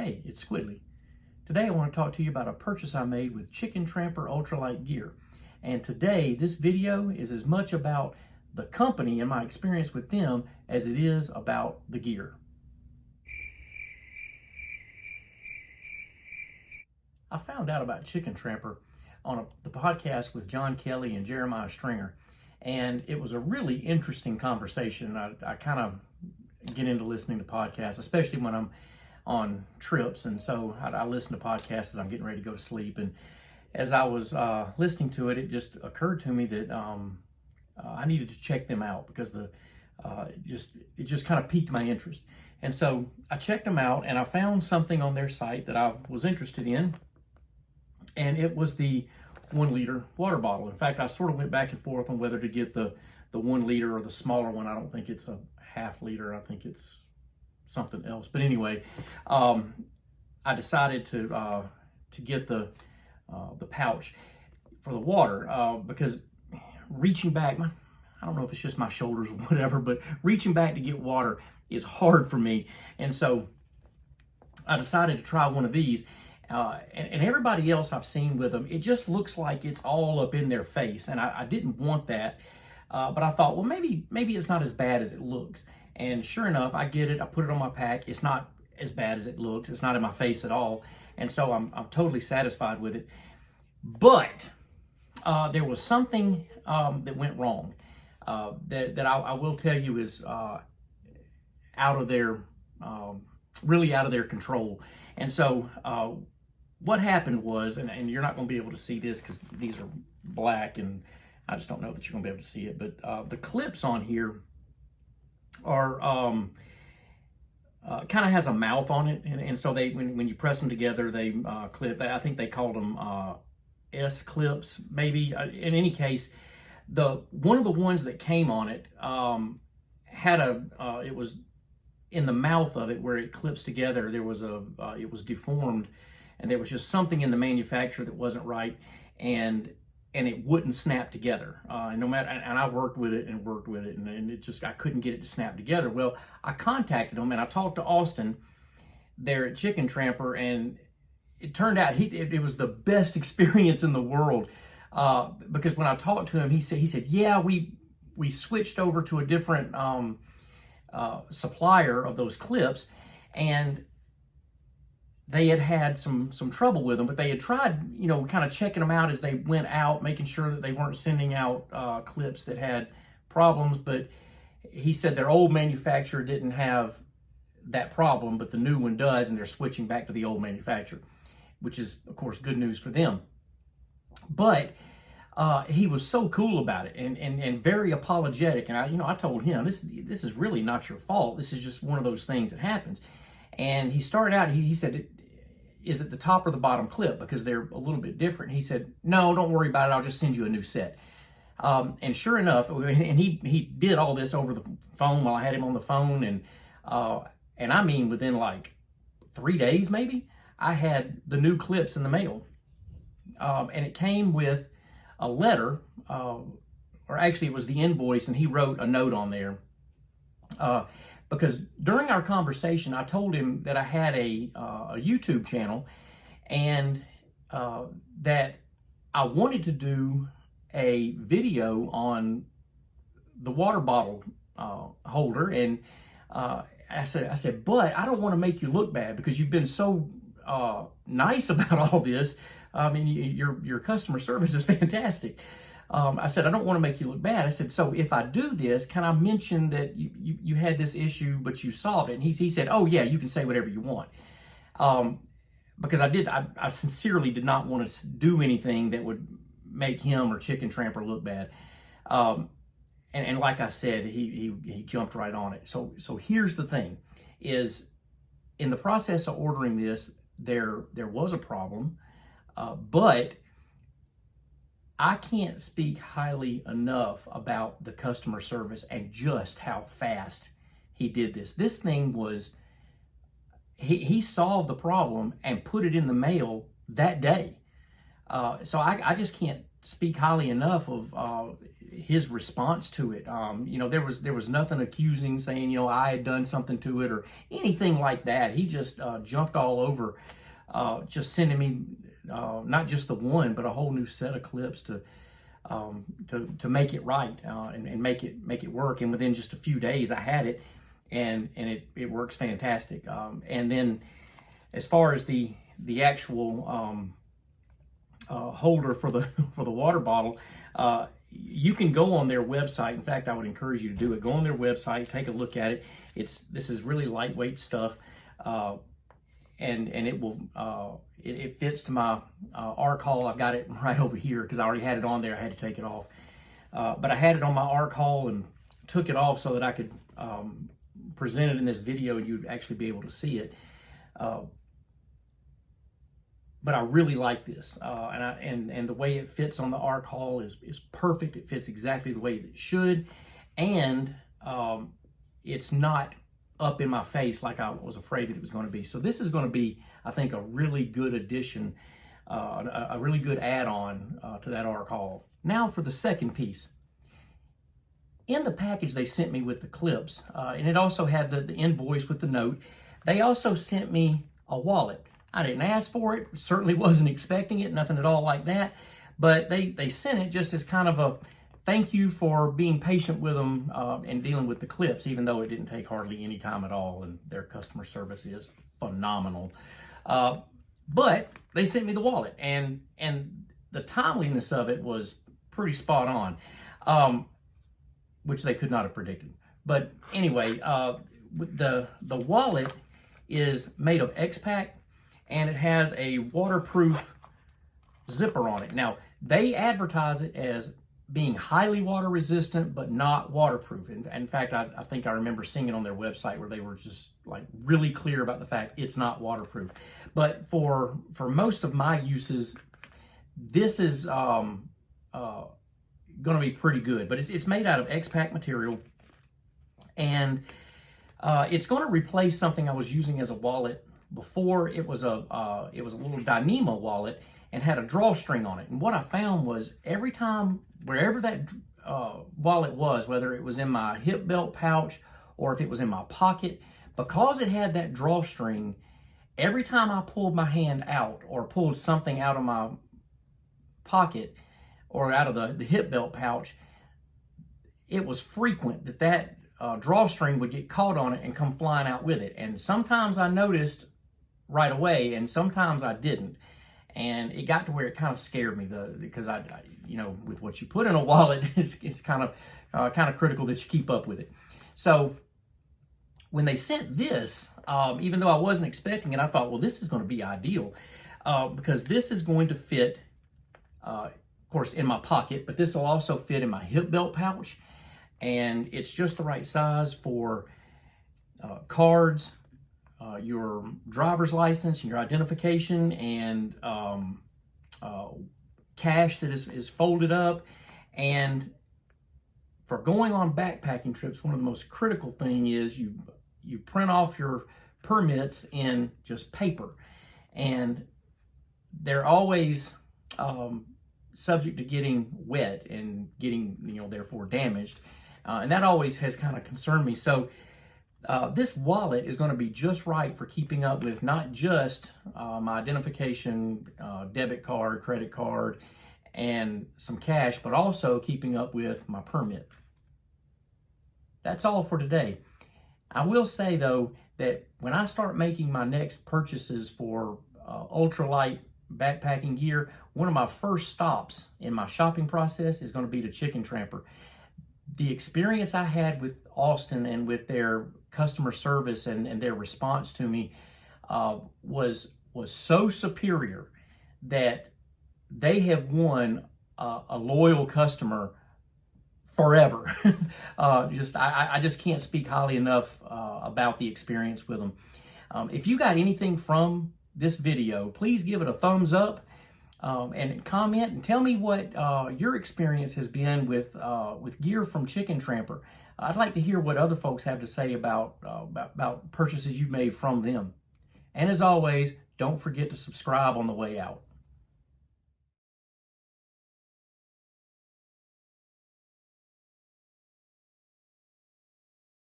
Hey, it's Squidly. Today I want to talk to you about a purchase I made with Tramper Ultralight gear. And today this video is as much about the company and my experience with them as it is about the gear. I found out about Tramper on the podcast with John Kelly and Jeremiah Stringer. And it was a really interesting conversation. I kind of get into listening to podcasts, especially when I'm on trips, and so I listen to podcasts as I'm getting ready to go to sleep. And as I was listening to it, it just occurred to me that I needed to check them out because it just kind of piqued my interest. And so I checked them out, and I found something on their site that I was interested in, and it was the 1 liter water bottle. In fact, I sort of went back and forth on whether to get the 1 liter or the smaller one. I don't think it's a half liter. I think it's something else. But anyway, I decided to get the pouch for the water because reaching back, I don't know if it's just my shoulders or whatever, but reaching back to get water is hard for me. And so I decided to try one of these. And everybody else I've seen with them, it just looks like it's all up in their face. And I didn't want that. But I thought, well, maybe it's not as bad as it looks. And sure enough, I get it. I put it on my pack. It's not as bad as it looks. It's not in my face at all. And so I'm totally satisfied with it. But there was something that went wrong that I will tell you is out of their, really out of their control. And so what happened was, and you're not going to be able to see this because these are black and I just don't know that you're going to be able to see it, but the clips on here are kind of has a mouth on it, and so they when you press them together, they clip. I think they called them S clips, maybe. In any case, one of the ones that came on it had it was in the mouth of it where it clips together. There was it was deformed, and there was just something in the manufacturer that wasn't right, and it wouldn't snap together. And no matter, and I worked with it, and it just, I couldn't get it to snap together. Well, I contacted them and I talked to Austin there at Tramper, and it turned out it was the best experience in the world. Because when I talked to him, he said, yeah, we switched over to a different supplier of those clips, and they had some trouble with them, but they had tried, kind of checking them out as they went out, making sure that they weren't sending out clips that had problems. But he said their old manufacturer didn't have that problem, but the new one does, and they're switching back to the old manufacturer, which is, of course, good news for them. But he was so cool about it and very apologetic. And I told him, this is really not your fault. This is just one of those things that happens. And he started out, he said, is it the top or the bottom clip? Because they're a little bit different. He said, no, don't worry about it. I'll just send you a new set. And sure enough, and he did all this over the phone while I had him on the phone. And I mean, within like 3 days, maybe, I had the new clips in the mail. And it came with a letter, or actually it was the invoice, and he wrote a note on there. Because during our conversation, I told him that I had a YouTube channel, and that I wanted to do a video on the water bottle holder. And I said, but I don't want to make you look bad because you've been so nice about all this. I mean, your customer service is fantastic. I said, I don't want to make you look bad. I said, so if I do this, can I mention that you had this issue, but you solved it? And he said, oh yeah, you can say whatever you want. Because I sincerely did not want to do anything that would make him or Tramper look bad. And like I said, he jumped right on it. So here's the thing, is in the process of ordering this, there was a problem, but I can't speak highly enough about the customer service and just how fast he did this. This thing was, he solved the problem and put it in the mail that day. So I just can't speak highly enough of his response to it. You know, there was nothing accusing, saying, you know, I had done something to it or anything like that. He just jumped all over, just sending me not just the one, but a whole new set of clips to make it right and make it work. And within just a few days, I had it, and it works fantastic. And then, as far as the actual holder for the water bottle, you can go on their website. In fact, I would encourage you to do it. Go on their website, take a look at it. This is really lightweight stuff, and it will it fits to my arc haul. I've got it right over here because I already had it on there. I had to take it off, but I had it on my arc haul and took it off so that I could present it in this video and you'd actually be able to see it. But I really like this, and the way it fits on the arc haul is perfect. It fits exactly the way that it should, and it's not up in my face like I was afraid that it was going to be. So this is going to be, I think, a really good addition, a really good add-on to that arc haul. Now for the second piece. In the package they sent me with the clips, and it also had the invoice with the note. They also sent me a wallet. I didn't ask for it, certainly wasn't expecting it, nothing at all like that, but they sent it just as kind of a thank you for being patient with them and dealing with the clips, even though it didn't take hardly any time at all, and their customer service is phenomenal. But they sent me the wallet, and the timeliness of it was pretty spot on, which they could not have predicted. But anyway, the wallet is made of X-Pack, and it has a waterproof zipper on it. Now, they advertise it as being highly water resistant, but not waterproof. In fact, I think I remember seeing it on their website where they were just like really clear about the fact it's not waterproof. But for most of my uses, this is going to be pretty good. But it's made out of X-Pack material, and it's going to replace something I was using as a wallet before. It was a little Dyneema wallet and had a drawstring on it. And what I found was every time, wherever that wallet was, whether it was in my hip belt pouch or if it was in my pocket, because it had that drawstring, every time I pulled my hand out or pulled something out of my pocket or out of the hip belt pouch, it was frequent that drawstring would get caught on it and come flying out with it. And sometimes I noticed right away, and sometimes I didn't. And it got to where it kind of scared me, because I you know, with what you put in a wallet, it's kind of critical that you keep up with it. So when they sent this, even though I wasn't expecting it, I thought, well, this is going to be ideal, because this is going to fit, of course, in my pocket, but this will also fit in my hip belt pouch, and it's just the right size for cards, your driver's license and your identification, and cash that is folded up. And for going on backpacking trips, one of the most critical thing is you print off your permits in just paper, and they're always subject to getting wet and getting, you know, therefore damaged, and that always has kind of concerned me. So this wallet is going to be just right for keeping up with not just my identification, debit card, credit card, and some cash, but also keeping up with my permit. That's all for today. I will say, though, that when I start making my next purchases for ultralight backpacking gear, one of my first stops in my shopping process is going to be to Chicken Tramper. The experience I had with Austin and with their customer service and their response to me was so superior that they have won a loyal customer forever. I just can't speak highly enough about the experience with them. If you got anything from this video, please give it a thumbs up and comment and tell me what your experience has been with gear from Chicken Tramper. I'd like to hear what other folks have to say about purchases you've made from them. And as always, don't forget to subscribe on the way out.